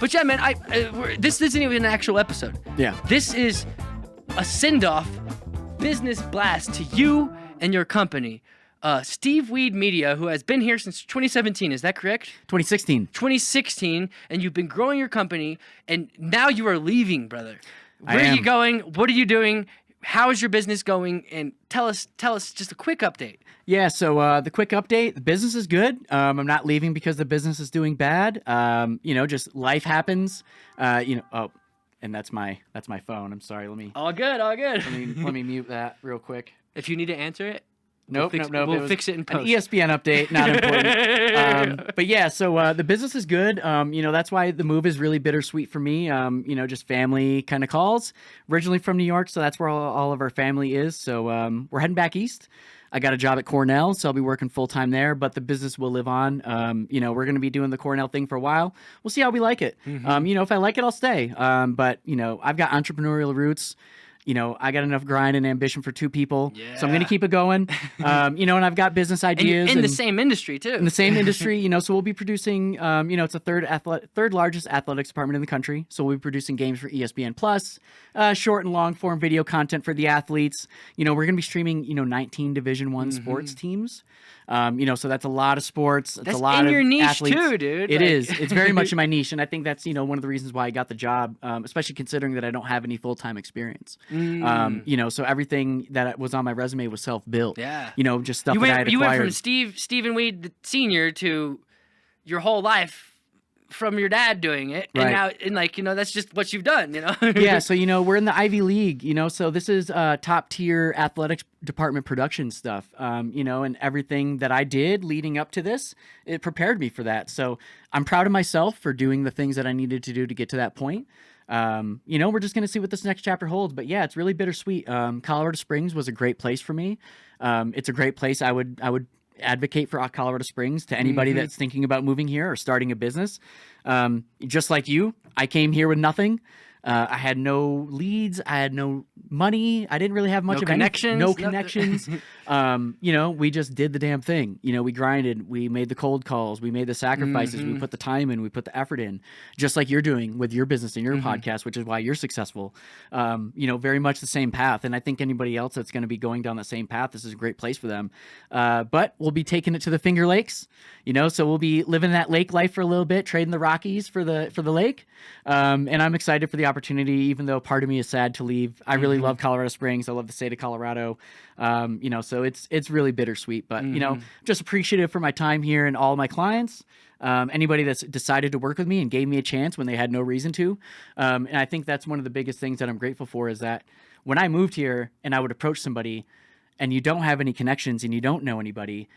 But yeah, man, this isn't even an actual episode. Yeah. This is a send-off business blast to you and your company. Steve Weed Media, who has been here since 2017, is that correct? 2016. 2016, and you've been growing your company, and now you are leaving, brother. Where are you going? What are you doing? How is your business going? And tell us just a quick update. Yeah, so the quick update, the business is good. I'm not leaving because the business is doing bad. Just life happens. And that's my phone. I'm sorry. All good. Let me mute that real quick. If you need to answer it, Nope. We'll fix it in post. An ESPN update, not important. But yeah, so the business is good. That's why the move is really bittersweet for me. Just family kind of calls. Originally from New York, so that's where all of our family is. So we're heading back east. I got a job at Cornell, so I'll be working full time there, but the business will live on. We're going to be doing the Cornell thing for a while. We'll see how we like it. If I like it, I'll stay. But I've got entrepreneurial roots. I got enough grind and ambition for two people, so I'm going to keep it going. And I've got business ideas. In the same industry, too. In the same industry, so we'll be producing, it's the third largest athletics department in the country. So we'll be producing games for ESPN Plus, short and long form video content for the athletes. We're going to be streaming, 19 Division I sports teams. So that's a lot of sports. That's a lot in your of niche athletes. too, dude. It is. It's very much in my niche, and I think that's one of the reasons why I got the job, especially considering that I don't have any full-time experience. So everything that was on my resume was self-built. Yeah. Just stuff that I had acquired. You went from Stephen Weed Senior to your whole life from your dad doing it, and now that's just what you've done. Yeah. So we're in the Ivy League. So this is top tier athletics department production stuff. And everything that I did leading up to this, it prepared me for that. So I'm proud of myself for doing the things that I needed to do to get to that point. We're just going to see what this next chapter holds, but yeah, it's really bittersweet. Colorado Springs was a great place for me. It's a great place. I would advocate for Colorado Springs to anybody that's thinking about moving here or starting a business. Just like you, I came here with nothing. I had no leads. I had no money. I didn't really have much of connections. No connections. We just did the damn thing. We grinded. We made the cold calls. We made the sacrifices. We put the time in. We put the effort in. Just like you're doing with your business and your podcast, which is why you're successful. Very much the same path. And I think anybody else that's going to be going down the same path, this is a great place for them. But we'll be taking it to the Finger Lakes. So we'll be living that lake life for a little bit, trading the Rockies for the lake. And I'm excited for the opportunity, even though part of me is sad to leave. I really love Colorado Springs. I love the state of Colorado. So it's really bittersweet, but just appreciative for my time here and all my clients. Anybody that's decided to work with me and gave me a chance when they had no reason to. And I think that's one of the biggest things that I'm grateful for is that when I moved here and I would approach somebody and you don't have any connections and you don't know anybody,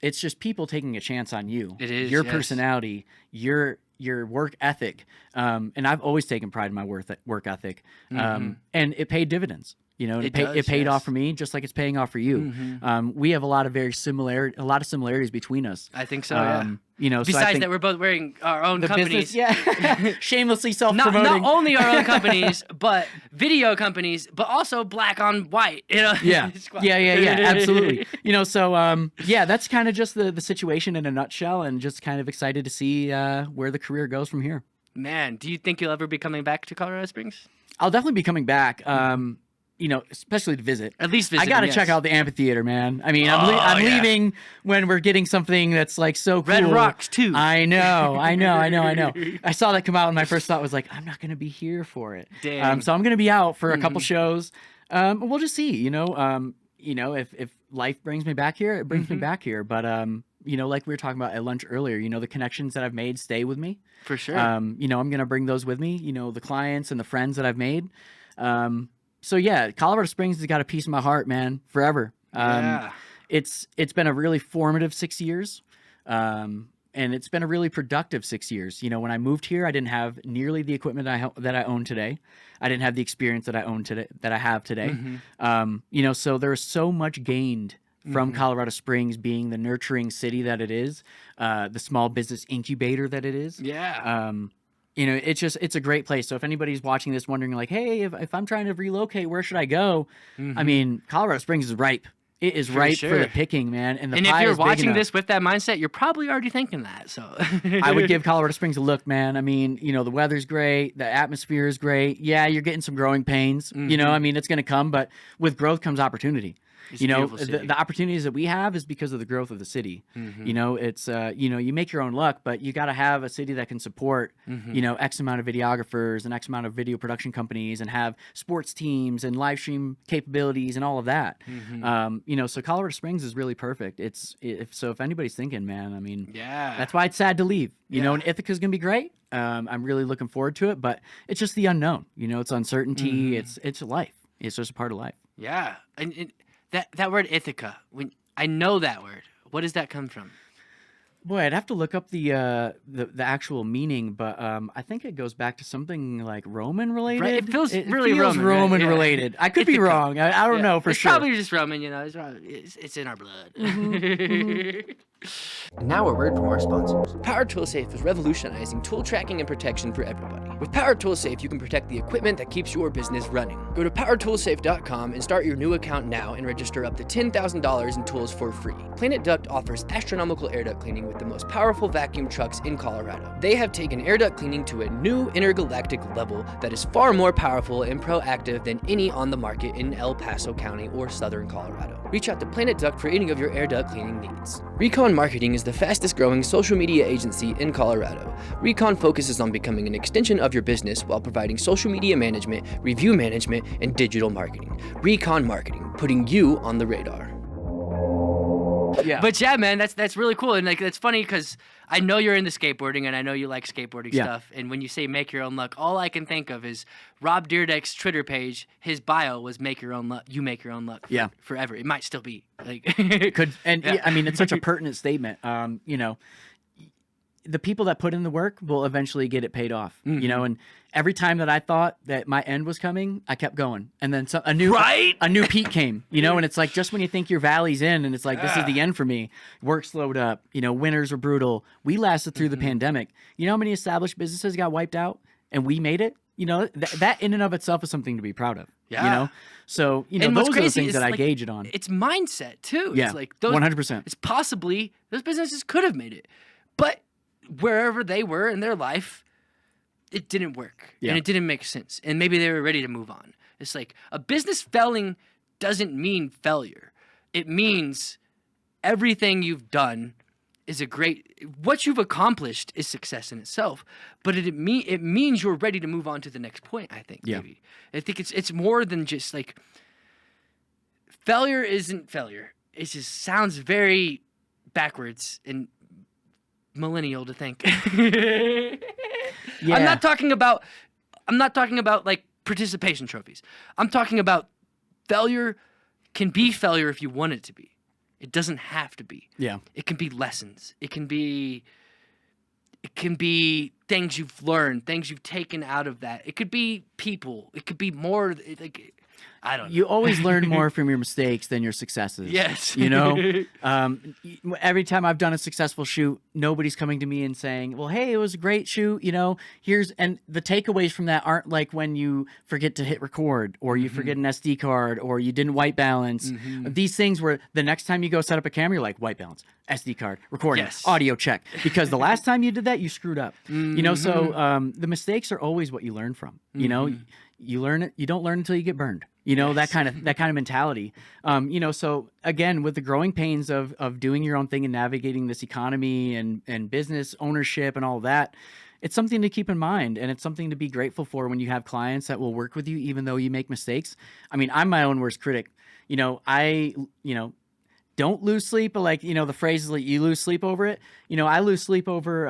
it's just people taking a chance on you. It is your personality, your work ethic. And I've always taken pride in my work ethic. And it paid dividends. It paid off for me, just like it's paying off for you. We have a lot of similarities between us. I think so. Yeah. Besides that we're both wearing our own companies. Business, shamelessly self-promoting. Not only our own companies, but video companies, but also black on white. Yeah, absolutely. That's kind of just the situation in a nutshell, and just kind of excited to see where the career goes from here. Man, do you think you'll ever be coming back to Colorado Springs? I'll definitely be coming back. Especially to visit. At least visit. I got to check out the amphitheater, man. I mean, I'm leaving when we're getting something that's like so cool. Red Rocks too. I know. I saw that come out, and my first thought was like, I'm not going to be here for it. Damn. So I'm going to be out for a couple shows. We'll just see. If life brings me back here, it brings me back here. But like we were talking about at lunch earlier, the connections that I've made stay with me. For sure. I'm going to bring those with me. The clients and the friends that I've made. So yeah, Colorado Springs has got a piece of my heart, man, forever. It's been a really formative 6 years. And it's been a really productive 6 years. When I moved here, I didn't have nearly the equipment that I own today. I didn't have the experience that I have today. So there's so much gained from Colorado Springs being the nurturing city that it is, the small business incubator that it is. Yeah. It's a great place. So if anybody's watching this wondering like, hey, if I'm trying to relocate, where should I go? I mean, Colorado Springs is ripe. It is For ripe sure. for the picking, man. And the And if pie you're is big watching enough. this with that mindset, you're probably already thinking that. So I would give Colorado Springs a look, man. I mean, you know, the weather's great, the atmosphere is great. Yeah, you're getting some growing pains. You know, I mean, it's going to come, but with growth comes opportunity. It's You a know, beautiful city. the opportunities that we have is because of the growth of the city. You know, it's you know, you make your own luck, but you got to have a city that can support you know, X amount of videographers and X amount of video production companies, and have sports teams and live stream capabilities and all of that. You know, so Colorado Springs is really perfect. If anybody's thinking, man, I mean, Yeah. that's why it's sad to leave. You know, Yeah. and Ithaca's gonna be great. I'm really looking forward to it, but it's just the unknown. You know, it's uncertainty. It's life. It's just a part of life. Yeah, and that word Ithaca. When I know that word, what does that come from? Boy, I'd have to look up the actual meaning, but I think it goes back to something like Roman related. Right, it feels really feels Roman, right? Roman Yeah. related. I could be Ithaca. wrong. I don't know for it's sure. probably just Roman, you know. It's in our blood. Now a word from our sponsors. Power Toolsafe is revolutionizing tool tracking and protection for everybody. With Power Toolsafe, you can protect the equipment that keeps your business running. Go to powertoolsafe.com and start your new account now and register up to $10,000 in tools for free. Planet Duct offers astronomical air duct cleaning with the most powerful vacuum trucks in Colorado. They have taken air duct cleaning to a new intergalactic level that is far more powerful and proactive than any on the market in El Paso County or Southern Colorado. Reach out to Planet Duct for any of your air duct cleaning needs. Recon Marketing is the fastest growing social media agency in Colorado. Recon focuses on becoming an extension of your business while providing social media management, review management, and digital marketing. Recon Marketing, putting you on the radar. Yeah. But yeah, man, that's really cool, and like that's funny because I know you're into skateboarding, and I know you like skateboarding stuff. And when you say make your own luck, all I can think of is Rob Dyrdek's Twitter page. His bio was "Make your own luck." You make your own luck. Yeah. Forever. It might still be like Could and Yeah. yeah, I mean, it's such a pertinent statement. You know, the people that put in the work will eventually get it paid off. You know, and every time that I thought that my end was coming, I kept going, and then a new peak came. You know, and it's like just when you think your valley's in, and it's like this is the end for me. Work slowed up. You know, winters were brutal. We lasted through the pandemic. You know how many established businesses got wiped out, and we made it. You know, that in and of itself is something to be proud of. Yeah. You know, so you know And what's those are the crazy things is, that I like, gauge it on. It's mindset too. Yeah, It's like those 100%. It's possibly those businesses could have made it, but wherever they were in their life, it didn't work Yeah. and it didn't make sense. And maybe they were ready to move on. It's like a business failing doesn't mean failure. It means everything you've done is what you've accomplished is success in itself, but it means you're ready to move on to the next point. I think. Yeah. Maybe. I think it's more than just like failure isn't failure. It just sounds very backwards and millennial to think. Yeah. I'm not talking about like participation trophies. I'm talking about failure can be failure if you want it to be. It doesn't have to be. Yeah. It can be lessons. It can be things you've learned, things you've taken out of that. It could be people. It could be more like I don't know. You always learn more from your mistakes than your successes. Yes. You know, every time I've done a successful shoot, nobody's coming to me and saying, well, hey, it was a great shoot. You know, and the takeaways from that aren't like when you forget to hit record or you forget an SD card or you didn't white balance. These things where the next time you go set up a camera, you're like, white balance, SD card, recording, Yes. audio check. Because the last time you did that, you screwed up. You know, so the mistakes are always what you learn from. You know, you learn it. You don't learn until you get burned. You know, that kind of mentality. You know, so again, with the growing pains of doing your own thing and navigating this economy and business ownership and all that, it's something to keep in mind, and it's something to be grateful for when you have clients that will work with you even though you make mistakes. I mean, I'm my own worst critic. You know, don't lose sleep, but like, you know, the phrase is like you lose sleep over it. You know, I lose sleep over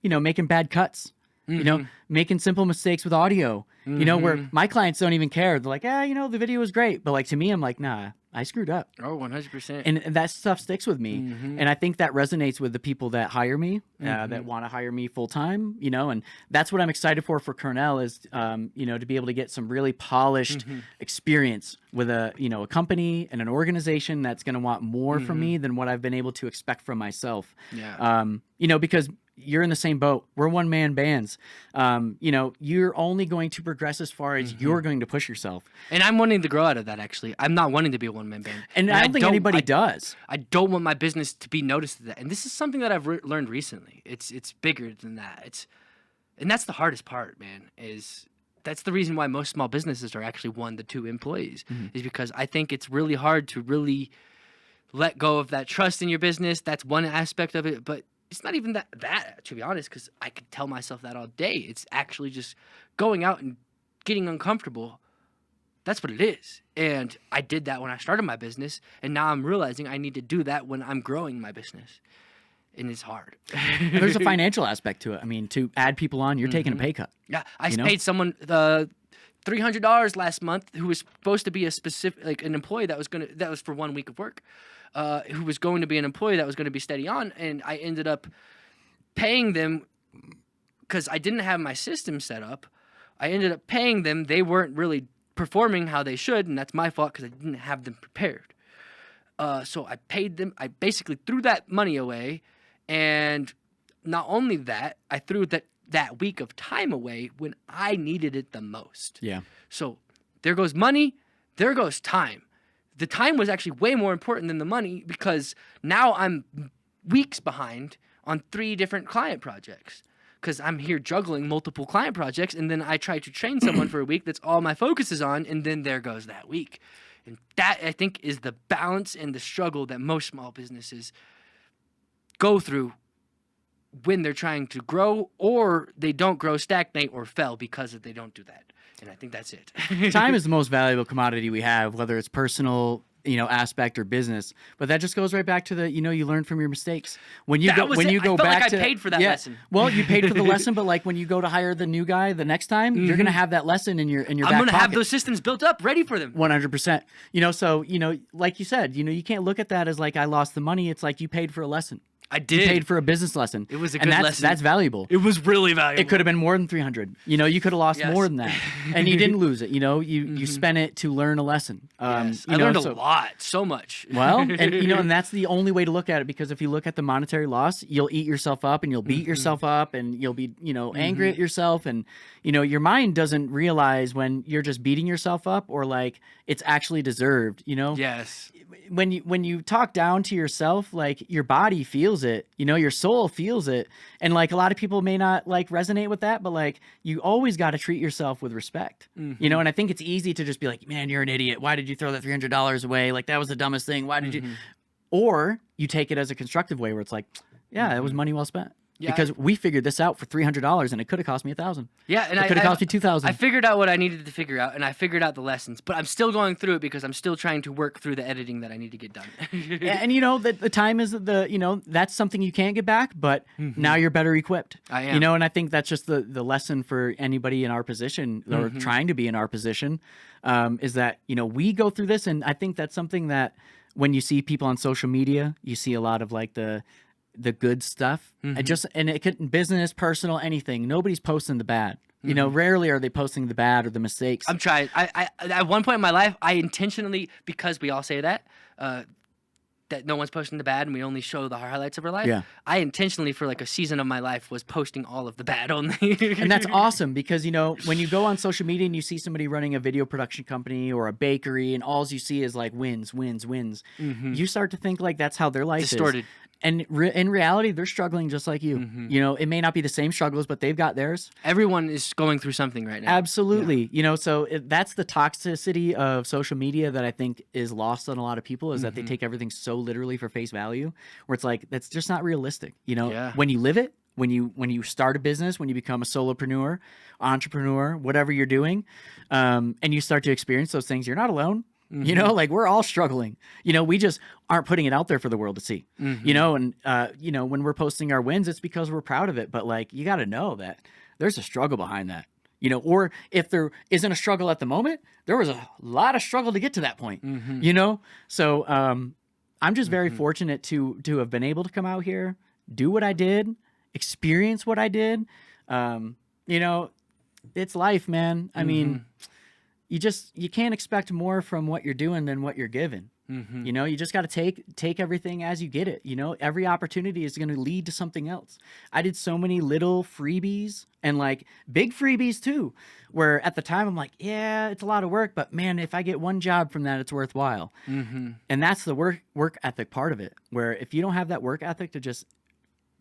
you know, making bad cuts. You know, making simple mistakes with audio, you know, where my clients don't even care. They're like, you know, the video was great. But like, to me, I'm like, nah, I screwed up. Oh, 100%. And that stuff sticks with me. And I think that resonates with the people that hire me, that want to hire me full time, you know, and that's what I'm excited for Cornell is, you know, to be able to get some really polished experience with a company and an organization that's going to want more from me than what I've been able to expect from myself. Yeah. You know, because you're in the same boat. We're one-man bands. You know, you're only going to progress as far as you're going to push yourself. And I'm wanting to grow out of that, actually. I'm not wanting to be a one-man band. And I don't think anybody does. I don't want my business to be noticed as that. And this is something that I've learned recently. It's bigger than that. And that's the hardest part, man, that's the reason why most small businesses are actually 1 to 2 employees, is because I think it's really hard to really let go of that trust in your business. That's one aspect of it, but it's not even that to be honest, because I could tell myself that all day. It's actually just going out and getting uncomfortable. That's what it is. And I did that when I started my business, and now I'm realizing I need to do that when I'm growing my business. And it's hard. There's a financial aspect to it. I mean, to add people on, you're taking a pay cut. Yeah, I paid someone $300 last month who was supposed to be a specific, like an employee that was for 1 week of work, who was going to be an employee that was going to be steady on, and I ended up paying them because I didn't have my system set up. I ended up paying them. They weren't really performing how they should, and that's my fault because I didn't have them prepared. So I paid them. I basically threw that money away. And not only that, I threw that week of time away when I needed it the most. Yeah. So there goes money, there goes time. The time was actually way more important than the money because now I'm weeks behind on 3 different client projects because I'm here juggling multiple client projects, and then I try to train someone for a week. That's all my focus is on, and then there goes that week. And that, I think, is the balance and the struggle that most small businesses go through when they're trying to grow, or they don't grow, stagnate, or fail because they don't do that. And I think that's it. Time is the most valuable commodity we have, whether it's personal, you know, aspect or business. But that just goes right back to the, you know, you learn from your mistakes. When you go back I paid for that lesson. Well, you paid for the lesson, but like when you go to hire the new guy the next time, you're gonna have that lesson in your back pocket. I'm gonna have those systems built up, ready for them. 100%. You know, so you know, like you said, you know, you can't look at that as like I lost the money. It's like you paid for a lesson. I did. You paid for a business lesson. It was a good lesson. That's valuable. It was really valuable. It could have been more than 300. You know, you could have lost more than that, and you didn't lose it. You know, you spent it to learn a lesson. Yes. I learned a lot, so much. Well, and you know, and that's the only way to look at it, because if you look at the monetary loss, you'll eat yourself up and you'll beat yourself up and you'll be, you know, angry at yourself, and you know, your mind doesn't realize when you're just beating yourself up or like it's actually deserved. You know. Yes. When you talk down to yourself, like your body feels it, you know, your soul feels it. And like a lot of people may not like resonate with that, but like you always got to treat yourself with respect, you know? And I think it's easy to just be like, man, you're an idiot. Why did you throw that $300 away? Like that was the dumbest thing. Why did you? Or you take it as a constructive way where it's like, yeah, it was money well spent. Yeah, because we figured this out for $300 and it could have cost me $1,000. Yeah, and it could have cost me $2,000. I figured out what I needed to figure out, and I figured out the lessons. But I'm still going through it because I'm still trying to work through the editing that I need to get done. And you know that the time is you know, that's something you can't get back, but now you're better equipped. I am. You know, and I think that's just the lesson for anybody in our position or trying to be in our position, is that, you know, we go through this, and I think that's something that when you see people on social media, you see a lot of like the good stuff, and it could business, personal, anything. Nobody's posting the bad. You know, rarely are they posting the bad or the mistakes. I'm trying. I at one point in my life, I intentionally, because we all say that no one's posting the bad and we only show the highlights of our life. Yeah. I intentionally, for like a season of my life, was posting all of the bad only. And that's awesome, because, you know, when you go on social media and you see somebody running a video production company or a bakery and all you see is like wins, you start to think like that's how their life Distorted. is. And in reality, they're struggling just like you. You know, it may not be the same struggles, but they've got theirs. Everyone is going through something right now. Absolutely. Yeah. You know, so that's the toxicity of social media that I think is lost on a lot of people, is that they take everything so literally for face value, where it's like, that's just not realistic. You know, when you live it, when you start a business, when you become a solopreneur, entrepreneur, whatever you're doing, and you start to experience those things, you're not alone. You know, like we're all struggling. You know, we just aren't putting it out there for the world to see. You know, and you know, when we're posting our wins, it's because we're proud of it. But like, you got to know that there's a struggle behind that. You know, or if there isn't a struggle at the moment, there was a lot of struggle to get to that point. You know, so I'm just very fortunate to have been able to come out here, do what I did, experience what I did. You know, it's life, man. I mean. You can't expect more from what you're doing than what you're given. You know, you just got to take everything as you get it. You know, every opportunity is going to lead to something else. I did so many little freebies and like big freebies too, where at the time I'm like, yeah, it's a lot of work, but man, if I get one job from that, it's worthwhile. And that's the work ethic part of it, where if you don't have that work ethic to just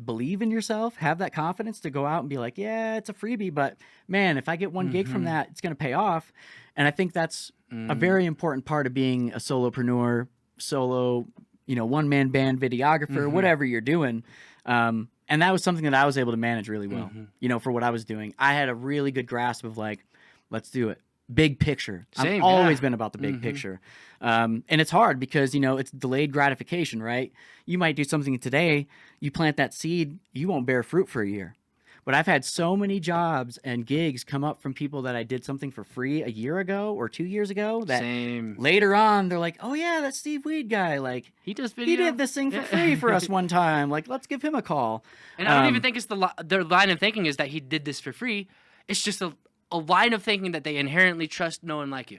believe in yourself, have that confidence to go out and be like, yeah, it's a freebie, but man, if I get one gig from that, it's going to pay off. And I think that's a very important part of being a solopreneur, solo, you know, one-man band videographer, whatever you're doing. And that was something that I was able to manage really well, you know, for what I was doing. I had a really good grasp of like, let's do it. Big picture. I've always been about the big picture. And it's hard because, you know, it's delayed gratification, right? You might do something today, you plant that seed, you won't bear fruit for a year. But I've had so many jobs and gigs come up from people that I did something for free a year ago or 2 years ago that later on they're like, oh yeah, that Steve Weed guy, like he does video. He did this thing for free for us one time. Like, let's give him a call. And I don't even think it's their line of thinking is that he did this for free. It's just a line of thinking that they inherently trust no one like you.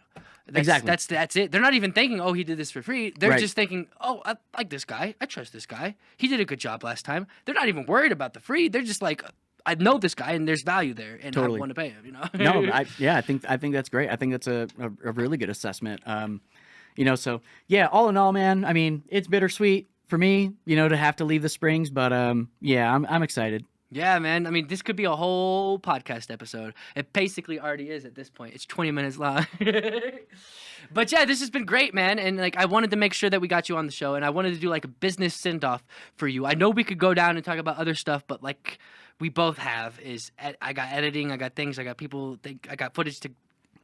Exactly. That's it. They're not even thinking, oh, he did this for free. They're just thinking, oh, I like this guy. I trust this guy. He did a good job last time. They're not even worried about the free. They're just like, I know this guy and there's value there and I want to pay him, you know? No, I think that's great. I think that's a really good assessment. You know, so yeah, all in all, man, I mean, it's bittersweet for me, you know, to have to leave the Springs, but yeah, I'm excited. Yeah, man. I mean, this could be a whole podcast episode. It basically already is at this point. It's 20 minutes long. But yeah, this has been great, man. And like, I wanted to make sure that we got you on the show, and I wanted to do like a business send-off for you. I know we could go down and talk about other stuff, but like we both have I got editing, I got things, I got people, I got footage to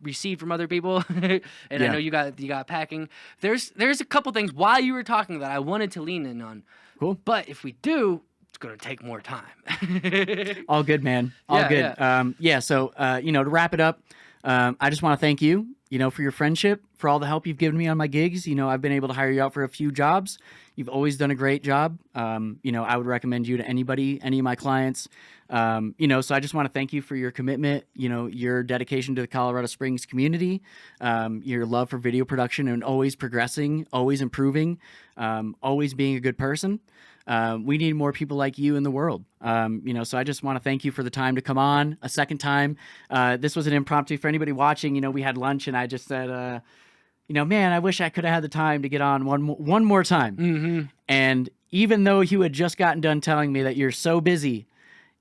receive from other people, and I know you got packing. There's a couple things while you were talking that I wanted to lean in on. Cool. But if we do, it's going to take more time. All good, man. All good. Yeah. So, you know, to wrap it up, I just want to thank you, you know, for your friendship, for all the help you've given me on my gigs. You know, I've been able to hire you out for a few jobs. You've always done a great job. You know, I would recommend you to anybody, any of my clients. You know, so I just want to thank you for your commitment, you know, your dedication to the Colorado Springs community, your love for video production and always progressing, always improving, always being a good person. We need more people like you in the world. You know, so I just want to thank you for the time to come on a second time. This was an impromptu for anybody watching. You know, we had lunch and I just said, you know, man, I wish I could have had the time to get on one more time. And even though you had just gotten done telling me that you're so busy,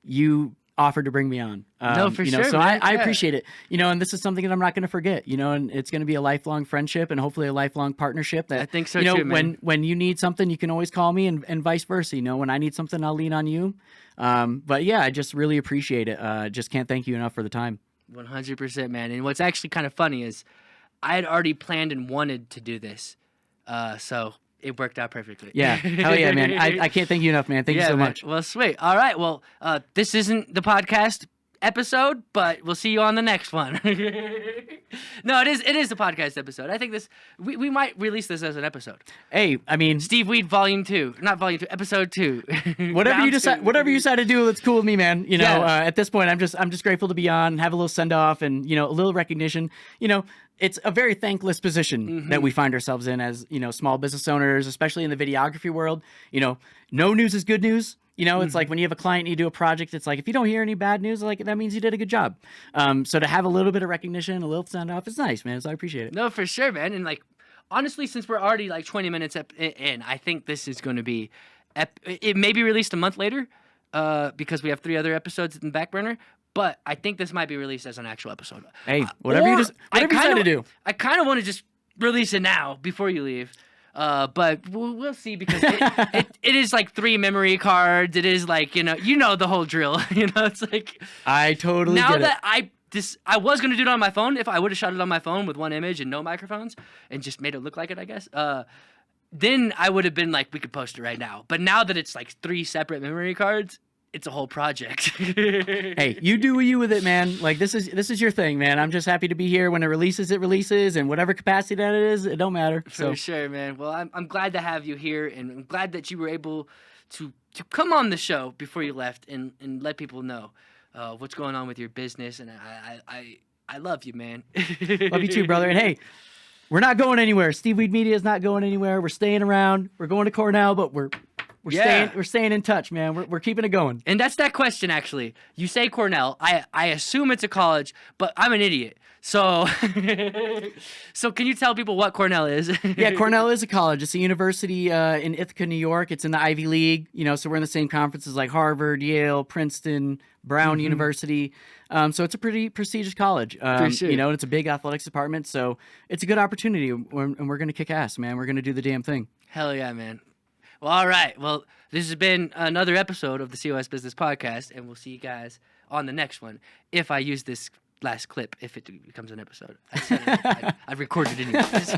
you offered to bring me on. No, for you know, sure. So man. I appreciate it. You know, and this is something that I'm not going to forget. You know, and it's going to be a lifelong friendship and hopefully a lifelong partnership. That I think so you know, too, man. when you need something, you can always call me, and vice versa. You know, when I need something, I'll lean on you. But yeah, I just really appreciate it. Just can't thank you enough for the time. 100%, man. And what's actually kind of funny is I had already planned and wanted to do this, so it worked out perfectly. Yeah, hell yeah, man. I can't thank you enough, man. Thank you so much. Well, sweet. All right. Well, this isn't the podcast episode, but we'll see you on the next one. No, it is the podcast episode. I think we might release this as an episode. Hey, I mean, Steve Weed Volume 2, not Volume 2, Episode 2. whatever you decide to do, it's cool with me, man. You know, Yeah. at this point, I'm just grateful to be on, have a little send off, and you know, a little recognition. You know, it's a very thankless position that we find ourselves in as, you know, small business owners, especially in the videography world. You know, no news is good news. You know, it's like when you have a client and you do a project, it's like if you don't hear any bad news, like that means you did a good job. So to have a little bit of recognition, a little send off, it's nice, man. So I appreciate it. No, for sure, man. And like, honestly, since we're already like 20 minutes in, I think this is going to be, it may be released a month later because we have 3 other episodes in the back burner. But I think this might be released as an actual episode. Hey, whatever you decide to do. I kind of want to just release it now before you leave. But we'll see because it is like 3 memory cards. It is like, you know the whole drill. You know, it's like I totally now get that it. I was gonna do it on my phone. If I would have shot it on my phone with one image and no microphones and just made it look like it, I guess. Then I would have been like, we could post it right now. But now that it's like 3 separate memory cards, it's a whole project. Hey, you do you with it, man. Like this is your thing, man. I'm just happy to be here. When it releases, and whatever capacity that it is, it don't matter. For sure, man. Well, I'm glad to have you here, and I'm glad that you were able to come on the show before you left and let people know what's going on with your business. And I love you, man. Love you too, brother. And hey, We're not going anywhere. Steve Weed Media is not going anywhere. We're staying around. We're going to Cornell, but we're staying in touch, man. We're keeping it going. And that's that question, actually. You say Cornell. I assume it's a college, but I'm an idiot. So, so can you tell people what Cornell is? Yeah, Cornell is a college. It's a university in Ithaca, New York. It's in the Ivy League, so we're in the same conferences like Harvard, Yale, Princeton, Brown University. So it's a pretty prestigious college. For sure. And it's a big athletics department. So it's a good opportunity, and we're going to kick ass, man. We're going to do the damn thing. Hell yeah, man. Well, all right. Well, this has been another episode of the COS Business Podcast, and we'll see you guys on the next one. If I use this last clip, if it becomes an episode. I've recorded it anyways.